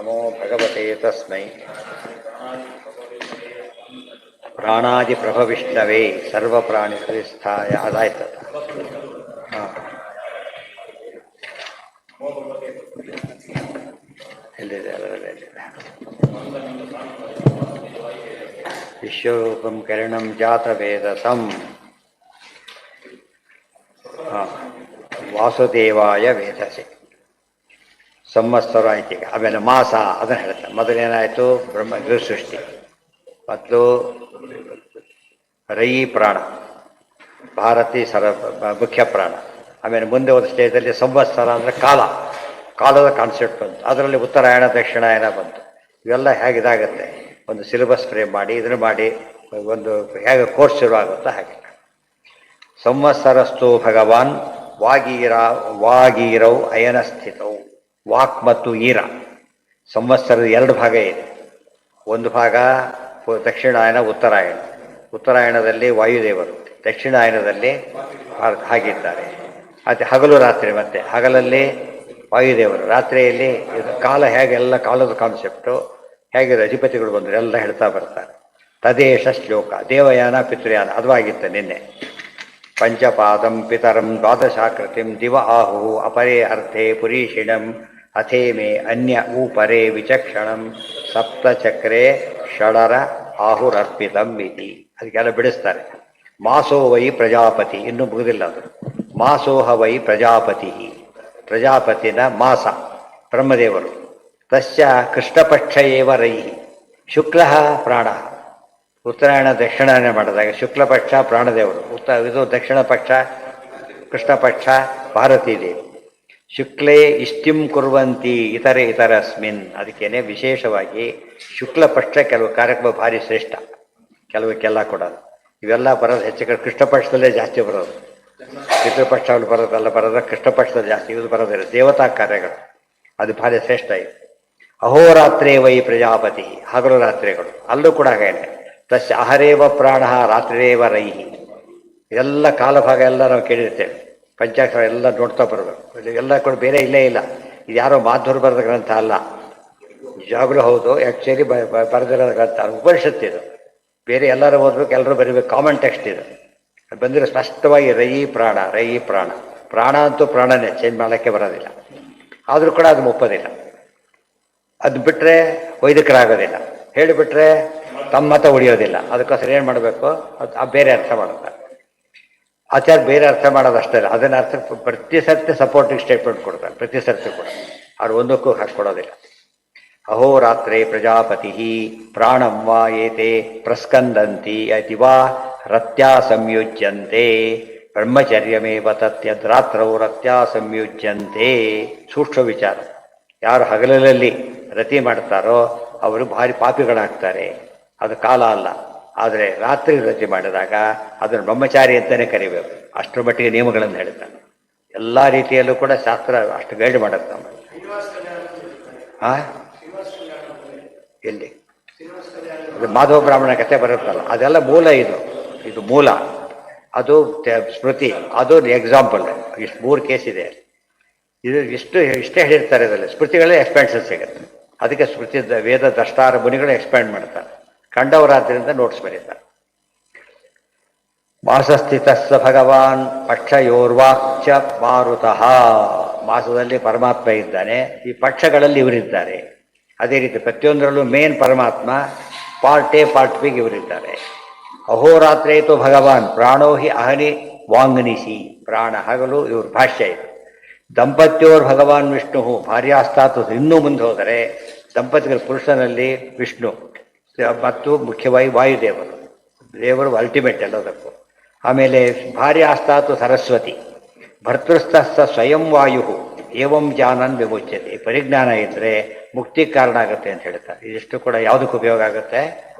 ನಮೋ ಭಗವತೆ ತಸ್ಮೈ ಪ್ರಾಣಾದಿ ಪ್ರಭವಿಷ್ಣವೇ ಸರ್ವ ಪ್ರಾಣಿ ಹೃದಯಸ್ಥಾಯ ಅದಾಯ್ತು. ಹಾಂ ಎಲ್ಲಿದೆ ಅದರಲ್ಲಿ ಎಲ್ಲಿದೆ? ವಿಶ್ವರೂಪಂ ಕಿರಣಂ ಜಾತವೇದಸಂ ವಾಸುದೇವಾಯ ವೇದಸೆ ಸಂವತ್ಸರ ಆಯ್ತು. ಈಗ ಆಮೇಲೆ ಮಾಸ ಅದನ್ನು ಹೇಳ್ತಾರೆ. ಮೊದಲೇನಾಯಿತು ಬ್ರಹ್ಮ ಸೃಷ್ಟಿ, ಮತ್ತು ರಯಿ ಪ್ರಾಣ, ಭಾರತಿ ಮುಖ್ಯ ಪ್ರಾಣ. ಆಮೇಲೆ ಮುಂದೆ ಒಂದು ಸ್ಟೇಜಲ್ಲಿ ಸಂವತ್ಸರ ಅಂದರೆ ಕಾಲದ ಕಾನ್ಸೆಪ್ಟ್ ಬಂತು. ಅದರಲ್ಲಿ ಉತ್ತರಾಯಣ ದಕ್ಷಿಣಾಯನ ಬಂತು. ಇವೆಲ್ಲ ಹೇಗಿದಾಗುತ್ತೆ, ಒಂದು ಸಿಲೆಬಸ್ ಫ್ರೇಮ್ ಮಾಡಿ ಇದನ್ನು ಮಾಡಿ ಒಂದು ಹೇಗೆ ಕೋರ್ಸ್ ಶುರು ಆಗುತ್ತೋ ಹಾಗೆ. ಸಂವತ್ಸರಸ್ತು ಭಗವಾನ್ ವಾಗೀರೌ ಅಯನ ಸ್ಥಿತವು. ವಾಕ್ ಮತ್ತು ಈರ ಸಂವತ್ಸರದ ಎರಡು ಭಾಗ ಇದೆ. ಒಂದು ಭಾಗ ದಕ್ಷಿಣಾಯನ, ಉತ್ತರಾಯಣದಲ್ಲಿ ವಾಯುದೇವರು, ದಕ್ಷಿಣಾಯನದಲ್ಲಿ ಹಾಗಿದ್ದಾರೆ. ಮತ್ತು ಹಗಲು ರಾತ್ರಿ, ಮತ್ತೆ ಹಗಲಲ್ಲಿ ವಾಯುದೇವರು, ರಾತ್ರಿಯಲ್ಲಿ ಕಾಲ ಹೇಗೆಲ್ಲ ಕಾಲದ ಕಾನ್ಸೆಪ್ಟು ಹೇಗೆ ಅಧಿಪತಿಗಳು ಬಂದರು ಎಲ್ಲ ಹೇಳ್ತಾ ಬರ್ತಾರೆ. ತದೇಶ ಶ್ಲೋಕ ದೇವಯಾನ ಪಿತೃಯಾನ ಅದು ಆಗಿತ್ತು ನಿನ್ನೆ. ಪಂಚಪಾದಂ ಪಿತರಂ ದ್ವಾದಶಾಕೃತಿಂ ದಿವ ಆಹು ಅಪರೇ ಅರ್ಥೇ ಪುರೀಷಿಣಂ ಅಥೇಮೆ ಅನ್ಯ ಊಪರೇ ವಿಚಕ್ಷಣಂ ಸಪ್ತಚಕ್ರೇ ಷಡರ ಆಹುರರ್ಪಿತಂ ಇತಿ. ಅದಕ್ಕೆಲ್ಲ ಬಿಡಿಸ್ತಾರೆ. ಮಾಸೋ ವೈ ಪ್ರಜಾಪತಿ, ಇನ್ನೂ ಮುಗಿದಿಲ್ಲ ಅದು. ಮಾಸೋಹ ವೈ ಪ್ರಜಾಪತಿ, ಪ್ರಜಾಪತಿನ ಮಾಸ ಬ್ರಹ್ಮದೇವರು. ತಸ್ಯ ಕೃಷ್ಣಪಕ್ಷ ಏವ ರೈ ಶುಕ್ಲ ಪ್ರಾಣ. ಉತ್ತರಾಯಣ ದಕ್ಷಿಣಾಯನ ಮಾಡಿದಾಗ ಶುಕ್ಲಪಕ್ಷ ಪ್ರಾಣದೇವರು, ಇದು ದಕ್ಷಿಣ ಪಕ್ಷ ಕೃಷ್ಣಪಕ್ಷ ಭಾರತೀ ದೇವಿ. ಶುಕ್ಲೇ ಇಷ್ಟಿಂ ಕುರ್ವಂತಿ ಇತರಸ್ಮಿನ್. ಅದಕ್ಕೇನೆ ವಿಶೇಷವಾಗಿ ಶುಕ್ಲಪಕ್ಷ ಕೆಲವು ಕಾರ್ಯಕ್ರಮ ಭಾರಿ ಶ್ರೇಷ್ಠ, ಕೆಲವಕ್ಕೆಲ್ಲ ಕೊಡೋದು. ಇವೆಲ್ಲ ಬರೋದು ಹೆಚ್ಚು ಕಡೆ ಕೃಷ್ಣಪಕ್ಷದಲ್ಲೇ ಜಾಸ್ತಿ ಬರೋದು. ಪಿತೃಪಕ್ಷಗಳು ಬರೋದೆಲ್ಲ ಬರೋದ್ರೆ ಕೃಷ್ಣಪಕ್ಷದಲ್ಲಿ ಜಾಸ್ತಿ ಇದು ಬರೋದಿಲ್ಲ. ದೇವತಾ ಕಾರ್ಯಗಳು ಅದು ಭಾರಿ ಶ್ರೇಷ್ಠ ಇದೆ. ಅಹೋರಾತ್ರೇ ವೈ ಪ್ರಜಾಪತಿ, ಹಗಲು ರಾತ್ರಿಗಳು ಅಲ್ಲೂ ಕೂಡ ಹಾಗೇನೆ. ತಸ್ಯ ಅಹರೇವ ಪ್ರಾಣ ರಾತ್ರಿರೇವ ರೈಹಿ. ಎಲ್ಲ ಕಾಲಭಾಗ ಎಲ್ಲ ನಾವು ಕೇಳಿರ್ತೇವೆ. ಪಂಚಾಕ್ಷರ ಎಲ್ಲ ನೋಡ್ತಾ ಬರಬೇಕು. ಎಲ್ಲ ಕೂಡ ಬೇರೆ ಇಲ್ಲೇ ಇಲ್ಲ. ಇದು ಯಾರೋ ಮಾಧ್ವರು ಬರೆದ ಗ್ರಂಥ ಅಲ್ಲ, ನಿಜವಾಗ್ಲೂ ಹೌದು. ಆ್ಯಕ್ಚುಲಿ ಬರೆದಿರೋ ಗ್ರಂಥ ಉಪನಿಷತ್ತಿದು. ಬೇರೆ ಎಲ್ಲರೂ ಓದಬೇಕು, ಎಲ್ಲರೂ ಬರೀಬೇಕು. ಕಾಮನ್ ಟೆಕ್ಸ್ಟ್ ಇದು. ಅದು ಬಂದಿರೋ ಸ್ಪಷ್ಟವಾಗಿ ರಯಿ ಪ್ರಾಣ, ರಯಿ ಪ್ರಾಣ. ಪ್ರಾಣ ಅಂತೂ ಪ್ರಾಣನೇ, ಚೇಂಜ್ ಮಾಡೋಕ್ಕೆ ಬರೋದಿಲ್ಲ. ಆದರೂ ಕೂಡ ಅದು ಒಪ್ಪೋದಿಲ್ಲ. ಅದು ಬಿಟ್ಟರೆ ವೈದಿಕರಾಗೋದಿಲ್ಲ, ಹೇಳಿಬಿಟ್ರೆ ತಮ್ಮ ಮತ ಉಳಿಯೋದಿಲ್ಲ. ಅದಕ್ಕೋಸ್ಕರ ಏನು ಮಾಡಬೇಕು, ಅದು ಬೇರೆ ಅರ್ಥ ಮಾಡುತ್ತಾರೆ. ಆಚಾರ್ಯ ಬೇರೆ ಅರ್ಥ ಮಾಡೋದಷ್ಟೇ ಇಲ್ಲ, ಅದನ್ನ ಅರ್ಥ ಪ್ರತಿ ಸರ್ತಿ ಸಪೋರ್ಟಿಂಗ್ ಸ್ಟೇಟ್ಮೆಂಟ್ ಕೊಡ್ತಾರೆ. ಪ್ರತಿ ಸರ್ತಿ ಕೂಡ ಅವ್ರು ಒಂದಕ್ಕೂ ಹಾಕ್ಕೊಡೋದಿಲ್ಲ. ಅಹೋರಾತ್ರೇ ಪ್ರಜಾಪತಿ ಪ್ರಾಣಂ ವಾ ಏತೆ ಪ್ರಸ್ಕಂದಂತಿ ಅತಿ ವಾ ರತ್ಯಾ ಸಂಯುಜ್ಯಂತೆ ಬ್ರಹ್ಮಚರ್ಯಮೇವ ತತ್ಯದ್ರಾತ್ರೌ ರತ್ಯಾ ಸಂಯುಜ್ಯಂತೆ. ಸೂಕ್ಷ್ಮ ವಿಚಾರ. ಯಾರು ಹಗಲಲ್ಲಿ ರತಿ ಮಾಡ್ತಾರೋ ಅವರು ಭಾರಿ ಪಾಪಿಗಳಾಗ್ತಾರೆ. ಅದು ಕಾಲ ಅಲ್ಲ. ಆದರೆ ರಾತ್ರಿ ರತಿ ಮಾಡಿದಾಗ ಅದನ್ನು ಬ್ರಹ್ಮಚಾರಿ ಅಂತಲೇ ಕರಿಬೇಕು. ಅಷ್ಟರ ಮಟ್ಟಿಗೆ ನಿಯಮಗಳನ್ನು ಹೇಳ್ತಾನೆ. ಎಲ್ಲ ರೀತಿಯಲ್ಲೂ ಕೂಡ ಶಾಸ್ತ್ರ ಅಷ್ಟು ಗೈಡ್ ಮಾಡುತ್ತೆ ನಮ್ಮ. ಎಲ್ಲಿ ಅದು ಮಾಧವ ಬ್ರಾಹ್ಮಣ ಕಥೆ ಬರುತ್ತಲ್ಲ, ಅದೆಲ್ಲ ಮೂಲ. ಇದು ಮೂಲ, ಅದು ಸ್ಮೃತಿ, ಅದು ಎಕ್ಸಾಂಪಲ್. ಇಷ್ಟು 3 ಕೇಸ್ ಇದೆ. ಇದು ಇಷ್ಟೇ ಹೇಳಿರ್ತಾರೆ. ಇದರಲ್ಲಿ ಸ್ಮೃತಿಗಳೇ ಎಕ್ಸ್ಪ್ಯಾನ್ಷನ್ ಸಿಗುತ್ತೆ. ಅದಕ್ಕೆ ಸ್ಮೃತಿ ವೇದ ದ್ರಷ್ಟಾರ ಮುನಿಗಳು ಎಕ್ಸ್ಪ್ಯಾಂಡ್ ಮಾಡ್ತಾರೆ. ಕಂಡವರಾದ್ರಿಂದ ನೋಟ್ಸ್ ಬರೀತಾರೆ. ಮಾಸಸ್ಥಿತಸ್ಸ ಭಗವಾನ್ ಪಕ್ಷಯೋರ್ವಾಕ್ಚ ಮಾರುತಃ. ಮಾಸದಲ್ಲಿ ಪರಮಾತ್ಮ ಇದ್ದಾನೆ, ಈ ಪಕ್ಷಗಳಲ್ಲಿ ಇವರಿದ್ದಾರೆ. ಅದೇ ರೀತಿ ಪ್ರತಿಯೊಂದರಲ್ಲೂ ಮೇನ್ ಪರಮಾತ್ಮ, ಪಾರ್ಟ್ ಎ ಪಾರ್ಟ್ ಬಿಗೆ ಇವರಿದ್ದಾರೆ. ಅಹೋರಾತ್ರೇತು ಭಗವಾನ್ ಪ್ರಾಣೋ ಹಿ ಅಹನಿ ವಾಂಗ್ನಿಸಿ. ಪ್ರಾಣ ಹಗಲು, ಇವ್ರ ಭಾಷ್ಯ ಇದು. ದಂಪತ್ಯೋರ್ ಭಗವಾನ್ ವಿಷ್ಣು ಭಾರ್ಯಾಸ್ತಾತು. ಇನ್ನೂ ಮುಂದೆ ಹೋದರೆ ದಂಪತಿಗಳ ಪುರುಷನಲ್ಲಿ ವಿಷ್ಣು ಮತ್ತು ಮುಖ್ಯವಾಗಿ ವಾಯುದೇವರು. ದೇವರು ಅಲ್ಟಿಮೇಟ್ ಎಲ್ಲದಕ್ಕೂ. ಆಮೇಲೆ ಭಾರ್ಯಾಸ್ತಾತು ಸರಸ್ವತಿ. ಭರ್ತೃಸ್ಥಸ್ಥ ಸ್ವಯಂ ವಾಯು ಏವಂ ಜಾನನ್ ವಿಮುಚ್ಯತೆ. ಪರಿಜ್ಞಾನ ಇದ್ದರೆ ಮುಕ್ತಿ ಕಾರಣ ಆಗುತ್ತೆ ಅಂತ ಹೇಳ್ತಾರೆ. ಇದಿಷ್ಟು ಕೂಡ ಯಾವುದಕ್ಕೆ ಉಪಯೋಗ ಆಗುತ್ತೆ,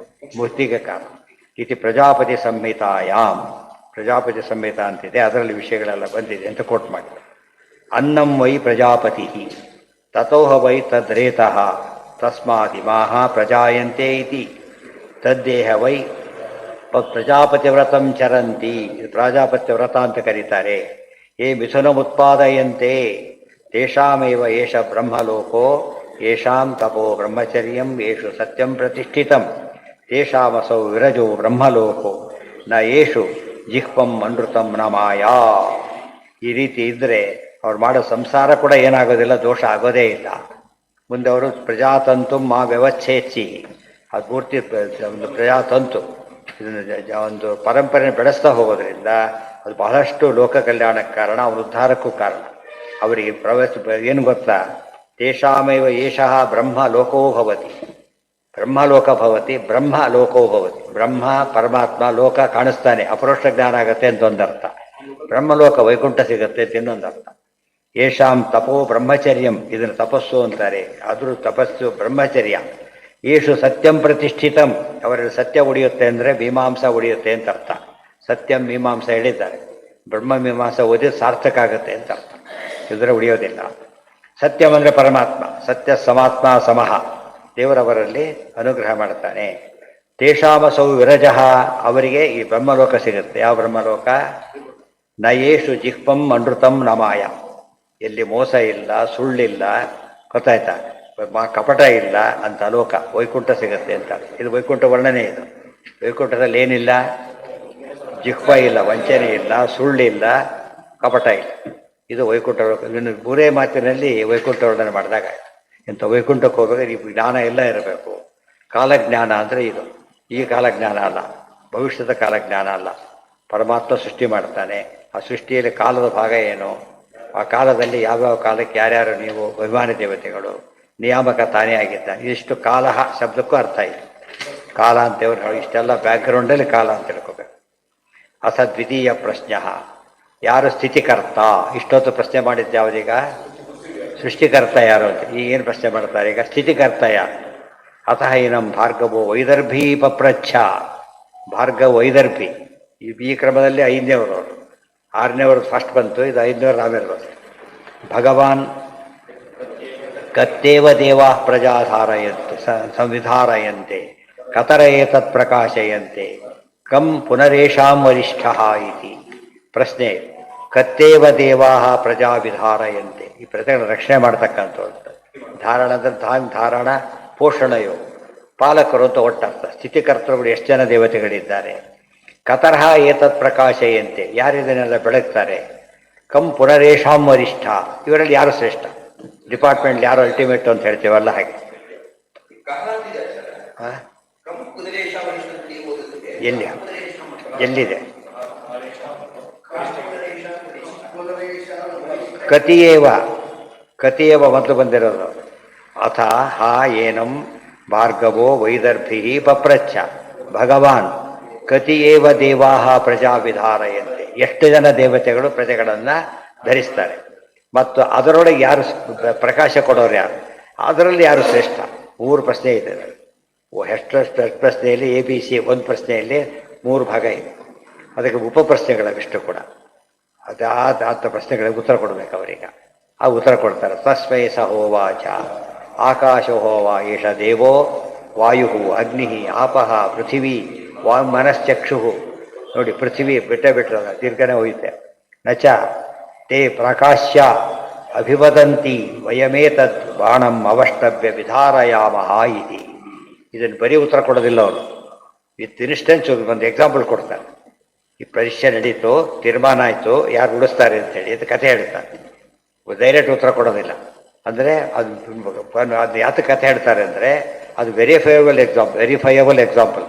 ಮುಕ್ತಿಗೆ ಕಾರಣ. ಇತಿ ಪ್ರಜಾಪತಿ ಸಂಹಿತಾಯಾಮ್. ಪ್ರಜಾಪತಿ ಸಂಹಿತ ಅಂತಿದೆ, ಅದರಲ್ಲಿ ವಿಷಯಗಳೆಲ್ಲ ಬಂದಿದೆ ಅಂತ ಕೋಟ್ ಮಾಡಿದ್ದಾರೆ. ಅನ್ನಂ ವೈ ಪ್ರಜಾಪತಿ ತಥೋಹ ವೈ ತದ್ರೇತಃ ತಸ್ಮಾದಿಮಾಹ ಪ್ರಜಾಯಂತೆ ಇತಿ ತದ್ದೇಹ ವೈ ಪ್ರಜಾಪತಿವ್ರತಂ ಚರಂತಿ. ಪ್ರಜಾಪತ್ಯ ವ್ರತ ಅಂತ ಕರೀತಾರೆ. ಏ ಮಿಥುನಮುತ್ಪಾದಯಂತೆ ತೇಷಾಮೇವ ಏಷ ಬ್ರಹ್ಮಲೋಕೋ ಯೇಷಾಂ ತಪೋ ಬ್ರಹ್ಮಚರ್ಯಂ ಯೇಷು ಸತ್ಯಂ ಪ್ರತಿಷ್ಠಿತಂ ತೇಷಾಮಸೌ ವಿರಜೋ ಬ್ರಹ್ಮಲೋಕೋ ನ ಯೇಷು ಜಿಹ್ವಂ ಅನೃತಂ ನ ಮಾಯಾ. ಈ ರೀತಿ ಇದ್ದರೆ ಅವ್ರು ಮಾಡೋ ಸಂಸಾರ ಕೂಡ ಏನಾಗೋದಿಲ್ಲ, ದೋಷ ಆಗೋದೇ ಇಲ್ಲ. ಮುಂದೆ ಅವರು ಪ್ರಜಾತಂತು ಮಾ ವ್ಯವಚ್ಛೇಚ್ಚಿ, ಅದು ಪೂರ್ತಿ ಒಂದು ಪ್ರಜಾತಂತು, ಇದನ್ನು ಒಂದು ಪರಂಪರೆ ಬೆಳೆಸ್ತಾ ಹೋಗೋದ್ರಿಂದ ಅದು ಬಹಳಷ್ಟು ಲೋಕ ಕಲ್ಯಾಣಕ್ಕೆ ಕಾರಣ, ಅವನ ಉದ್ಧಾರಕ್ಕೂ ಕಾರಣ. ಅವರಿಗೆ ಏನು ಗೊತ್ತಾ, ತೇಷಾಮೇವ ಏಷಃ ಬ್ರಹ್ಮ ಲೋಕೋ ಭವತಿ, ಬ್ರಹ್ಮಲೋಕ ಭವತಿ, ಬ್ರಹ್ಮ ಲೋಕೋ ಭವತಿ. ಬ್ರಹ್ಮ ಪರಮಾತ್ಮ ಲೋಕ ಕಾಣಿಸ್ತಾನೆ, ಅಪರೋಕ್ಷ ಜ್ಞಾನ ಆಗತ್ತೆ ಅಂತ ಒಂದರ್ಥ. ಬ್ರಹ್ಮಲೋಕ ವೈಕುಂಠ ಸಿಗತ್ತೆ ಅಂತ ಇನ್ನೊಂದರ್ಥ. ಯೇಷಾಂ ತಪೋ ಬ್ರಹ್ಮಚರ್ಯಂ, ಇದನ್ನು ತಪಸ್ಸು ಅಂತಾರೆ, ಆದರೂ ತಪಸ್ಸು ಬ್ರಹ್ಮಚರ್ಯ. ಯೇಷು ಸತ್ಯಂ ಪ್ರತಿಷ್ಠಿತಂ, ಅವರಲ್ಲಿ ಸತ್ಯ ಉಳಿಯುತ್ತೆ ಅಂದರೆ ಮೀಮಾಂಸ ಉಳಿಯುತ್ತೆ ಅಂತ ಅರ್ಥ. ಸತ್ಯಂ ಮೀಮಾಂಸ ಹೇಳಿದ್ದಾರೆ, ಬ್ರಹ್ಮ ಮೀಮಾಂಸ ಓದಿ ಸಾರ್ಥಕ ಆಗುತ್ತೆ ಅಂತ ಅರ್ಥ, ಇದರ ಉಳಿಯೋದಿಲ್ಲ. ಸತ್ಯಂ ಅಂದರೆ ಪರಮಾತ್ಮ, ಸತ್ಯ ಸಮಾತ್ಮ ಸಮಃ, ದೇವರವರಲ್ಲಿ ಅನುಗ್ರಹ ಮಾಡ್ತಾನೆ. ತೇಷಾಮಸೌ ವಿರಜಃ, ಅವರಿಗೆ ಈ ಬ್ರಹ್ಮಲೋಕ ಸಿಗುತ್ತೆ. ಯಾವ ಬ್ರಹ್ಮಲೋಕ? ನಯೇಷು ಜಿಹ್ವಂ ಅನೃತಂ ನಮಾಯ, ಎಲ್ಲಿ ಮೋಸ ಇಲ್ಲ, ಸುಳ್ಳಿಲ್ಲ, ಗೊತ್ತಾಯ್ತಾ, ಕಪಟ ಇಲ್ಲ ಅಂತ ಲೋಕ, ವೈಕುಂಠ ಸಿಗುತ್ತೆ ಅಂತ. ಇದು ವೈಕುಂಠ ವರ್ಣನೆ. ಇದು ವೈಕುಂಠದಲ್ಲಿ ಏನಿಲ್ಲ, ಜಿಹ್ವ ಇಲ್ಲ, ವಂಚನೆ ಇಲ್ಲ, ಸುಳ್ಳಿಲ್ಲ, ಕಪಟ ಇಲ್ಲ. ಇದು ವೈಕುಂಠ. ಇನ್ನು ಮೂರೇ ಮಾತಿನಲ್ಲಿ ವೈಕುಂಠ ವರ್ಣನೆ ಮಾಡಿದಾಗ ಇಂಥ ವೈಕುಂಠಕ್ಕೆ ಹೋದಾಗ ಈ ಜ್ಞಾನ ಎಲ್ಲ ಇರಬೇಕು. ಕಾಲಜ್ಞಾನ ಅಂದರೆ ಇದು, ಈ ಕಾಲಜ್ಞಾನ ಅಲ್ಲ, ಭವಿಷ್ಯದ ಕಾಲಜ್ಞಾನ ಅಲ್ಲ. ಪರಮಾತ್ಮ ಸೃಷ್ಟಿ ಮಾಡ್ತಾನೆ, ಆ ಸೃಷ್ಟಿಯಲ್ಲಿ ಕಾಲದ ಭಾಗ ಏನು, ಆ ಕಾಲದಲ್ಲಿ ಯಾವ್ಯಾವ ಕಾಲಕ್ಕೆ ಯಾರ್ಯಾರು ನೀವು ಅಭಿಮಾನಿ ದೇವತೆಗಳು, ನಿಯಾಮಕ ತಾನೇ ಆಗಿದ್ದಾನೆ. ಇಷ್ಟು ಕಾಲ ಶಬ್ದಕ್ಕೂ ಅರ್ಥ ಇದೆ. ಕಾಲ ಅಂತೇವ್ರು ಇಷ್ಟೆಲ್ಲ ಬ್ಯಾಕ್ಗ್ರೌಂಡಲ್ಲಿ ಕಾಲ ಅಂತ ತಿಳ್ಕೋಬೇಕು. ಅಥ ದ್ವಿತೀಯ ಪ್ರಶ್ನೆ, ಯಾರು ಸ್ಥಿತಿಕರ್ತ? ಇಷ್ಟೊತ್ತು ಪ್ರಶ್ನೆ ಮಾಡಿದ್ದು ಯಾವುದೀಗ? ಸೃಷ್ಟಿಕರ್ತ ಯಾರು ಅಂತ. ಈಗೇನು ಪ್ರಶ್ನೆ ಮಾಡ್ತಾರೆ ಈಗ? ಸ್ಥಿತಿಕರ್ತ ಯಾರು? ಅತಃ ಏನಂ ಭಾರ್ಗವೋ ವೈದರ್ಭಿ ಪಪ್ರಚ್ಛ. ಭಾರ್ಗವ ವೈದರ್ಭಿ, ಈ ಕ್ರಮದಲ್ಲಿ 5ನೇವರು, 6ನೇವರು ಫಸ್ಟ್ ಬಂತು, ಇದು 5ನೇವರು ಆಮೇಲೆ ಬಂತು. ಭಗವಾನ್ ಕತ್ತೇವ ದೇವಾ ಪ್ರಜಾಧಾರಯಂತೆ ಸಂವಿಧಾರಯಂತೆ ಕತರ ಏತತ್ ಪ್ರಕಾಶಯಂತೆ ಕಂ ಪುನರೇಷಾಂ ವರಿಷ್ಠ ಇತಿ. ಪ್ರಶ್ನೆ, ಕತ್ತೇವ ದೇವಾ ಪ್ರಜಾ ವಿಧಾರಯಂತೆ, ಈ ಪ್ರಜೆಗಳ ರಕ್ಷಣೆ ಮಾಡ್ತಕ್ಕಂಥದ್ದು. ಧಾರಣ ಅಂದರೆ ಧಾರಣ ಪೋಷಣೆಯೋ, ಪಾಲಕರು ಅಂತ ಒಟ್ಟರ್ಥ. ಸ್ಥಿತಿಕರ್ತರುಗಳು ಎಷ್ಟು ಜನ ದೇವತೆಗಳಿದ್ದಾರೆ. ಕತರ್ಹ ಏತತ್ ಪ್ರಕಾಶಯಂತೆ, ಯಾರಿದನ್ನೆಲ್ಲ ಬೆಳಗ್ತಾರೆ. ಕಂ ಪುನರೇಷಾಂ ವರಿಷ್ಠ, ಇವರಲ್ಲಿ ಯಾರು ಶ್ರೇಷ್ಠ? ಡಿಪಾರ್ಟ್ಮೆಂಟ್ ಯಾರು ಅಲ್ಟಿಮೇಟ್ ಅಂತ ಹೇಳ್ತೀವಲ್ಲ ಹಾಗೆ. ಎಲ್ಲಿದೆ? ಕತಿಯೇವ ಮೊದಲು ಬಂದಿರೋದು. ಅಥ ಹಾ ಏನಂ ಭಾರ್ಗವೋ ವೈದರ್ಭಿ ಪಪ್ರಚ್ಛ ಭಗವಾನ್ ಕತಿಯೇವ ದೇವಾ ಪ್ರಜಾ ವಿಧಾರಯಂತೆ. ಎಷ್ಟು ಜನ ದೇವತೆಗಳು ಪ್ರಜೆಗಳನ್ನು ಧರಿಸ್ತಾರೆ, ಮತ್ತು ಅದರೊಳಗೆ ಯಾರು ಪ್ರಕಾಶ ಕೊಡೋರು ಯಾರು, ಅದರಲ್ಲಿ ಯಾರು ಶ್ರೇಷ್ಠ? 3 ಪ್ರಶ್ನೆ ಇದೆ. ಎಷ್ಟು ಪ್ರಶ್ನೆಯಲ್ಲಿ ABC, ಒಂದು ಪ್ರಶ್ನೆಯಲ್ಲಿ 3 ಭಾಗ ಇದೆ. ಅದಕ್ಕೆ ಉಪಪ್ರಶ್ನೆಗಳವಿಷ್ಟು ಕೂಡ. ಅದಾದ ಪ್ರಶ್ನೆಗಳಿಗೆ ಉತ್ತರ ಕೊಡಬೇಕು ಅವರಿಗೆ. ಆ ಉತ್ತರ ಕೊಡ್ತಾರೆ. ತಸ್ಮೈ ಸ ಹೋವಾಚ ಆಕಾಶೋ ಹೋವಾ ಏಷ ದೇವೋ ವಾಯು ಅಗ್ನಿ ಆಪಃ ಪೃಥಿವೀ ಮನಶ್ಚಕ್ಷು. ನೋಡಿ, ಪೃಥ್ವಿ ಬಿಟ್ಟರೆ ದೀರ್ಘನೆ ಹೋಯಿತೆ. ನಚ ತೇ ಪ್ರಕಾಶ್ಯ ಅಭಿವದಂತಿ ವಯಮೇತದ್ ಬಾಣಂ ಅವಷ್ಟಭ್ಯ ವಿಧಾರಯಾಮಃ ಇತಿ. ಇದನ್ನು ಬರೀ ಉತ್ತರ ಕೊಡೋದಿಲ್ಲ ಅವರು, ವಿತ್ ಇನ್ಸ್ಟೆನ್ಸ್ ಒಂದು ಎಕ್ಸಾಂಪಲ್ ಕೊಡ್ತಾರೆ. ಈ ಪರೀಕ್ಷೆ ನಡೀತು, ತೀರ್ಮಾನ ಆಯಿತು, ಯಾರು ಉಳಿಸ್ತಾರೆ ಅಂತೇಳಿ ಅದು ಕಥೆ ಹೇಳ್ತಾರೆ. ಡೈರೆಕ್ಟ್ ಉತ್ತರ ಕೊಡೋದಿಲ್ಲ. ಅಂದರೆ ಅದು ಯಾತಕ್ಕೆ ಕಥೆ ಹೇಳ್ತಾರೆ ಅಂದರೆ ಅದು ವೆರಿಫೈಯಬಲ್ ಎಕ್ಸಾಂಪಲ್,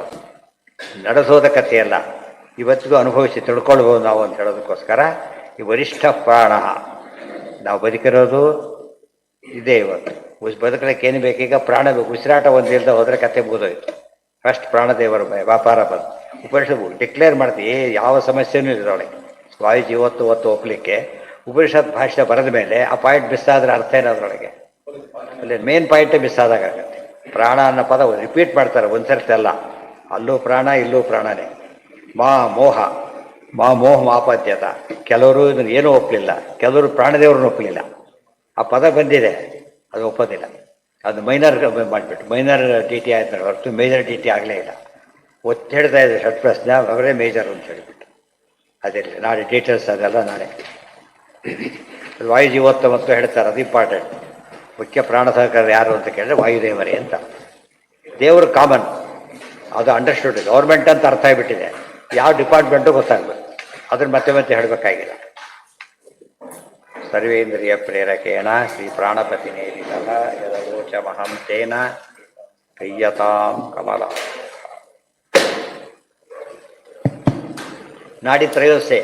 ನಡೆಸೋದ ಕಥೆಯಲ್ಲ, ಇವತ್ತಿಗೂ ಅನುಭವಿಸಿ ತಿಳ್ಕೊಳ್ಬೋದು ನಾವು ಅಂತ ಹೇಳೋದಕ್ಕೋಸ್ಕರ ಈ ವರಿಷ್ಠ ಪ್ರಾಣ. ನಾವು ಬದುಕಿರೋದು ಇದೇ ಇವತ್ತು. ಬದುಕಲಿಕ್ಕೆ ಏನು ಬೇಕೀಗ? ಪ್ರಾಣ ಬೇಕು. ಉಸಿರಾಟ ಒಂದಿಲ್ಲದೆ ಹೋದರೆ ಕತೆ ಮುಗಿದೋಯ್ತು. ಫಸ್ಟ್ ಪ್ರಾಣದೇವರ ವ್ಯಾಪಾರ ಬಂದು ಉಪನಿಷತ್ತು ಡಿಕ್ಲೇರ್ ಮಾಡ್ತೀವಿ, ಯಾವ ಸಮಸ್ಯೆನೂ ಇದರೊಳಗೆ. ವಾಯು ಜೀವತ್ತು ಒತ್ತು ಒಪ್ಪಲಿಕ್ಕೆ ಉಪನಿಷತ್ ಭಾಷೆ ಬರೆದ ಮೇಲೆ ಆ ಪಾಯಿಂಟ್ ಮಿಸ್ ಆದರೆ ಅರ್ಥ ಏನು ಅದರೊಳಗೆ? ಅಲ್ಲಿ ಮೇನ್ ಪಾಯಿಂಟೇ ಮಿಸ್ ಆದಾಗತ್ತೆ. ಪ್ರಾಣ ಅನ್ನೋ ಪದ ರಿಪೀಟ್ ಮಾಡ್ತಾರೆ ಒಂದ್ಸರ್ತಿ ಅಲ್ಲ, ಅಲ್ಲೂ ಪ್ರಾಣ ಇಲ್ಲೂ ಪ್ರಾಣನೇ. ಮೋಹ ಮಾಪದ್ಯತ. ಕೆಲವರು ಇದನ್ನು ಏನೂ ಒಪ್ಪಲಿಲ್ಲ, ಕೆಲವರು ಪ್ರಾಣದೇವ್ರನ್ನ ಒಪ್ಪಲಿಲ್ಲ. ಆ ಪದ ಬಂದಿದೆ, ಅದು ಒಪ್ಪೋದಿಲ್ಲ. ಅದು ಮೈನರ್ ಮಾಡಿಬಿಟ್ಟು ಮೈನರ್ ಡಿ ಟಿ ಆಯ್ತು ಹೊರತು ಮೇಜರ್ ಡಿ ಟಿ ಆಗಲೇ ಇಲ್ಲ. ಒತ್ತು ಹೇಳ್ತಾ ಇದೆ ಷಟ್ ಪ್ರಶ್ನೆ, ಅವರೇ ಮೇಜರ್ ಅಂತ ಹೇಳಿಬಿಟ್ಟು. ಅದಿರಲಿ, ನಾಳೆ ಡೀಟೇಲ್ಸ್ ಅದೆಲ್ಲ ನಾಳೆ. ವಾಯು ಜೀವೋತ್ತ ಮತ್ತು ಹೇಳ್ತಾರೆ, ಅದು ಇಂಪಾರ್ಟೆಂಟ್. ಮುಖ್ಯ ಪ್ರಾಣ ಸಹಕಾರಿ ಯಾರು ಅಂತ ಕೇಳಿದ್ರೆ ವಾಯುದೇವರೇ ಅಂತ. ದೇವರು ಕಾಮನ್, ಅದು ಅಂಡರ್ಸ್ಟುಡ್. ಗೌರ್ಮೆಂಟ್ ಅಂತ ಅರ್ಥ ಆಗಿಬಿಟ್ಟಿದೆ, ಯಾವ ಡಿಪಾರ್ಟ್ಮೆಂಟು ಗೊತ್ತಾಗಬೇಕು, ಅದನ್ನು ಮತ್ತೆ ಮತ್ತೆ ಹೇಳಬೇಕಾಗಿಲ್ಲ. ಸರ್ವೇಂದ್ರಿಯ ಪ್ರೇರಕೇಣ ಶ್ರೀ ಪ್ರಾಣಪತಿ ನೇರಿತಃ ಯದವೋಚ ಮಹಂತೇನ ಕಯ್ಯತಾಂ ಕಮಲ. ನಾಡಿ ತ್ರಯೋದಶೆ